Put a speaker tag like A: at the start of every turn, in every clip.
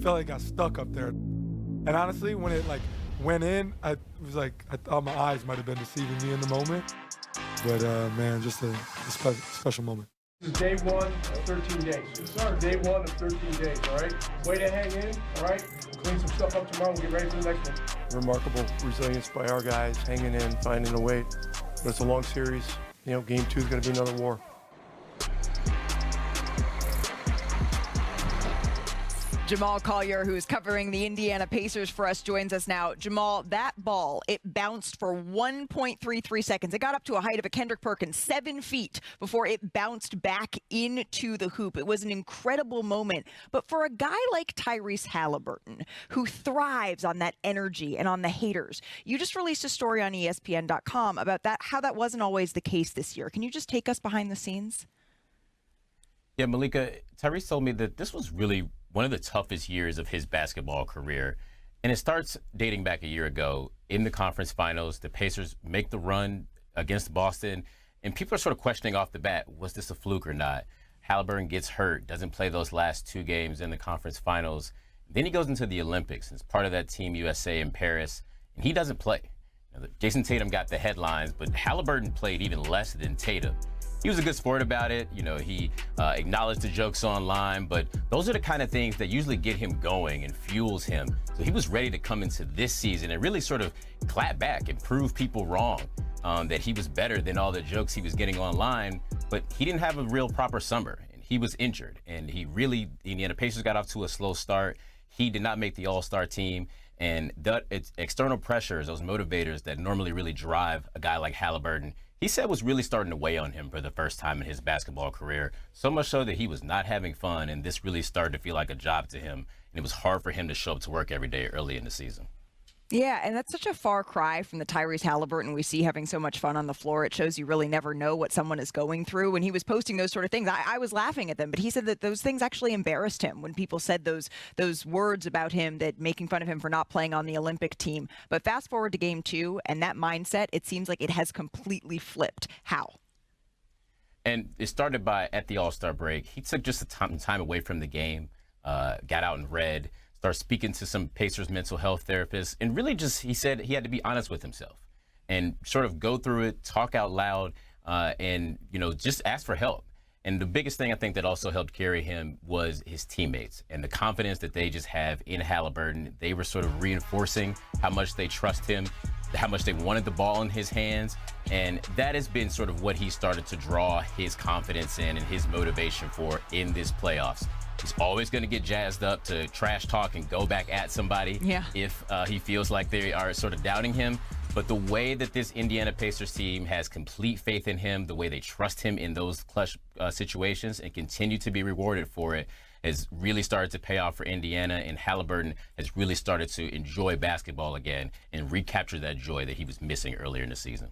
A: felt like I got stuck up there. And honestly, when it like went in, I thought my eyes might have been deceiving me in the moment. But man, just a special moment.
B: This is day one of 13 days. Yes, sir. Day one of 13 days, all right? Way to hang in, all right? We'll clean some stuff up tomorrow. We'll get ready for the next one.
C: Remarkable resilience by our guys, hanging in, finding a way. But it's a long series. You know, game 2 is going to be another war.
D: Jamal Collier, who is covering the Indiana Pacers for us, joins us now. Jamal, that ball, it bounced for 1.33 seconds. It got up to a height of a Kendrick Perkins, 7 feet, before it bounced back into the hoop. It was an incredible moment. But for a guy like Tyrese Haliburton, who thrives on that energy and on the haters, you just released a story on ESPN.com about that, how that wasn't always the case this year. Can you just take us behind the scenes?
E: Yeah, Malika, Tyrese told me that this was really one of the toughest years of his basketball career. And it starts dating back a year ago in the conference finals. The Pacers make the run against Boston, and people are sort of questioning off the bat, was this a fluke or not? Haliburton gets hurt, doesn't play those last 2 games in the conference finals. Then he goes into the Olympics and is part of that Team USA in Paris, and he doesn't play. You know, Jason Tatum got the headlines, but Haliburton played even less than Tatum. He was a good sport about it. You know, he acknowledged the jokes online, but those are the kind of things that usually get him going and fuels him. So he was ready to come into this season and really sort of clap back and prove people wrong, that he was better than all the jokes he was getting online. But he didn't have a real proper summer, and he was injured. And the Indiana Pacers got off to a slow start. He did not make the All-Star team. And it's external pressures, those motivators that normally really drive a guy like Haliburton, he said was really starting to weigh on him for the first time in his basketball career. So much so that he was not having fun, and this really started to feel like a job to him. And it was hard for him to show up to work every day early in the season.
D: Yeah, and that's such a far cry from the Tyrese Haliburton we see having so much fun on the floor. It shows you really never know what someone is going through. When he was posting those sort of things, I was laughing at them, but he said that those things actually embarrassed him when people said those words about him, that making fun of him for not playing on the Olympic team. But fast forward to game 2, and that mindset, it seems like it has completely flipped. How?
E: And it started by, at the All-Star break, he took just some time away from the game, got out and read, started speaking to some Pacers mental health therapists, and really just, he said he had to be honest with himself and sort of go through it, talk out loud, and, you know, just ask for help. And the biggest thing I think that also helped carry him was his teammates and the confidence that they just have in Haliburton. They were sort of reinforcing how much they trust him, how much they wanted the ball in his hands. And that has been sort of what he started to draw his confidence in and his motivation for in this playoffs. He's always going to get jazzed up to trash talk and go back at somebody if he feels like they are sort of doubting him. But the way that this Indiana Pacers team has complete faith in him, the way they trust him in those clutch situations and continue to be rewarded for it, has really started to pay off for Indiana. And Haliburton has really started to enjoy basketball again and recapture that joy that he was missing earlier in the season.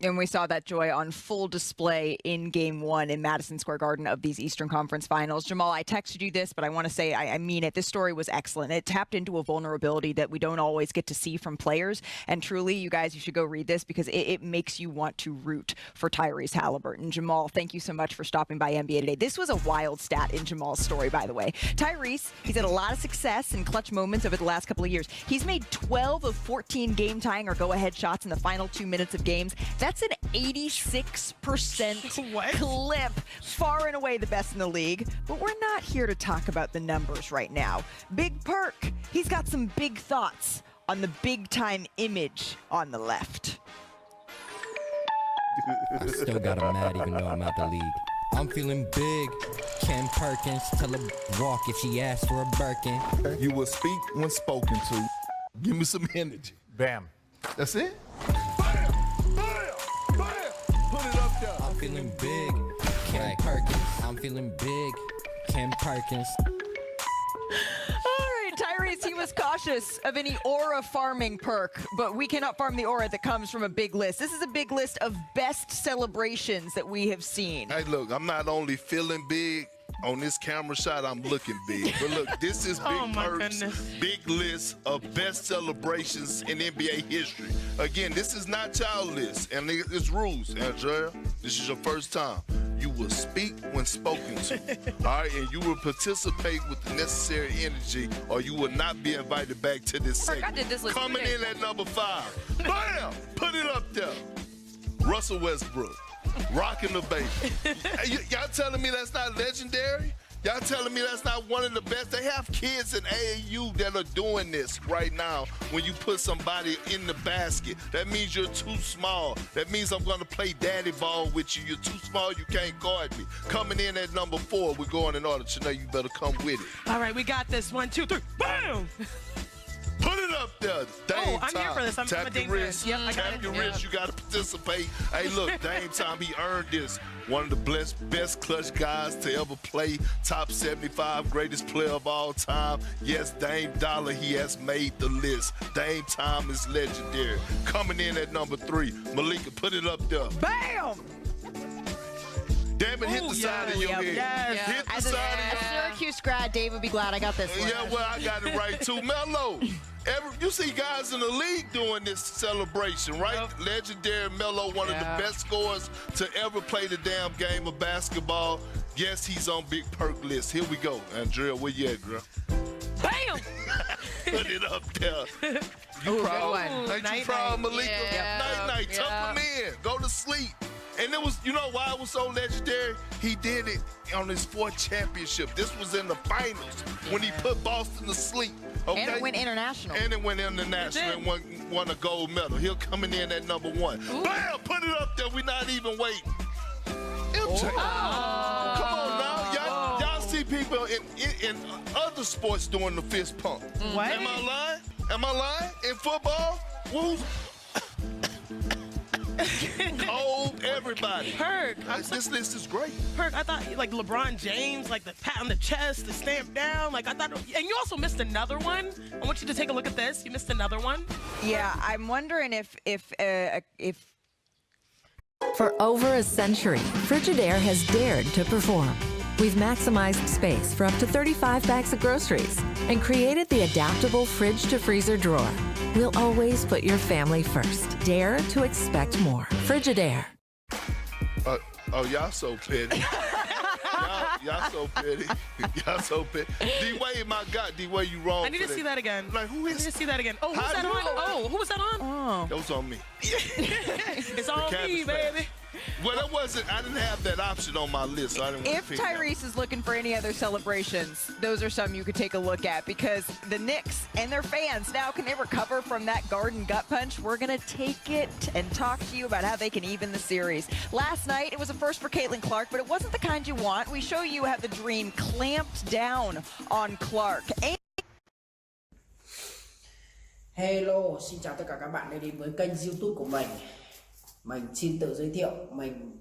D: And we saw that joy on full display in Game 1 in Madison Square Garden of these Eastern Conference Finals. Jamal, I texted you this, but I want to say I mean it. This story was excellent. It tapped into a vulnerability that we don't always get to see from players. And truly, you guys, you should go read this because it makes you want to root for Tyrese Haliburton. Jamal, thank you so much for stopping by NBA Today. This was a wild stat in Jamal's story, by the way. Tyrese, he's had a lot of success and clutch moments over the last couple of years. He's made 12 of 14 game-tying or go-ahead shots in the final 2 minutes of games. That's an 86% clip, far and away the best in the league. But we're not here to talk about the numbers right now. Big Perk, he's got some big thoughts on the big-time image on the left.
F: I still got him mad even though I'm out the league. I'm feeling big. Ken Perkins, tell her walk if she asks for a Birkin.
G: You will speak when spoken to. Give me some energy.
H: Bam.
G: That's it?
F: I'm feeling big. Ken Perkins. I'm feeling big. Ken Perkins.
D: All right, Tyrese, he was cautious of any aura farming perk, but we cannot farm the aura that comes from a big list. This is a big list of best celebrations that we have seen.
G: Hey, look, I'm not only feeling big on this camera shot, I'm looking big. But look, this is Big Perk's big list of best celebrations in NBA history. Again, this is not child list, and it's rules, Andrea. This is your first time. you will speak when spoken to. All right, and you will participate with the necessary energy, or you will not be invited back to this segment.
D: I did this list
G: Coming
D: today.
G: in at number 5. Bam! Put it up there. Russell Westbrook, rocking the baby. Y'all telling me that's not legendary? Y'all telling me that's not one of the best? They have kids in AAU that are doing this right now. When you put somebody in the basket, that means you're too small. That means I'm going to play daddy ball with you. You're too small, you can't guard me. Coming in at number 4, we're going in order. Chanel, you better come with it.
H: All right, we got this. 1, 2, 3. Bam!
G: Put it up there. Dame
H: I'm here
G: time.
H: for this. I'm
G: Tap
H: a Dame
G: your
H: fan.
G: wrist.
H: Yep, I got
G: Tap
H: it.
G: your
H: Yeah.
G: wrist. You got to participate. Hey, look, Dame time. He earned this. One of the best clutch guys to ever play. Top 75 greatest player of all time. Yes, Dame Dollar, he has made the list. Dame time is legendary. Coming in at number 3, Malika, put it up there.
D: Bam!
G: Damn it, hit the side of your head.
H: Yes.
G: Hit the
D: As a
G: side of your
D: Syracuse grad, Dave would be glad I got this one.
G: Yeah, well, I got it right too. Melo, you see guys in the league doing this celebration, right?
H: Yep.
G: Legendary Melo, one of the best scorers to ever play the damn game of basketball. Yes, he's on Big Perk list. Here we go. Andrea, where you at, girl?
H: Bam!
G: Put it up there.
D: Ooh,
G: proud?
D: good one.
G: Ain't you
H: Night,
G: proud,
H: night.
G: Malika?
I: Yeah.
G: Night, tuck him in. Go to sleep. And it was, you know why it was so legendary? He did it on his 4th championship. This was in the finals when he put Boston to sleep. Okay?
D: And it went international.
G: And it went international and won a gold medal. He'll coming in at number 1. Bam! Put it up there. We're not even waiting. MJ. Come on now. Y'all see people in other sports doing the fist pump.
H: What?
G: Am I lying? Am I lying? In football? Who's cold? Everybody.
H: Perk.
G: This list is great.
H: Perk, I thought like LeBron James, like the pat on the chest, the stamp down. Like I thought, and you also missed another one. I want you to take a look at this. You missed another one.
D: Yeah, I'm wondering if
J: For over a century, Frigidaire has dared to perform. We've maximized space for up to 35 bags of groceries and created the adaptable fridge-to-freezer drawer. We'll always put your family first. Dare to expect more. Frigidaire.
G: Oh, y'all so petty. y'all so petty. Y'all so petty. D-Wade, my God, D-Wade, you wrong.
H: I need to see that again.
G: Like, who
H: I need
G: is
H: to see that again. Oh, who's that on? Oh, who was that on?
G: That was on me.
H: It's on me,
G: campus pass.
H: baby.
G: Well, that wasn't. I didn't have that option on my list, so I didn't want
D: if
G: to pick that.
D: Tyrese is looking for any other celebrations, those are some you could take a look at, because the Knicks and their fans now, can they recover from that Garden gut punch? We're going to take it and talk to you about how they can even the series. Last night, it was a first for Caitlin Clark, but it wasn't the kind you want. We show you how the Dream clamped down on Clark.
K: Hello, xin chào tất cả các bạn đã đến với kênh YouTube của mình. Mình xin tự giới thiệu, mình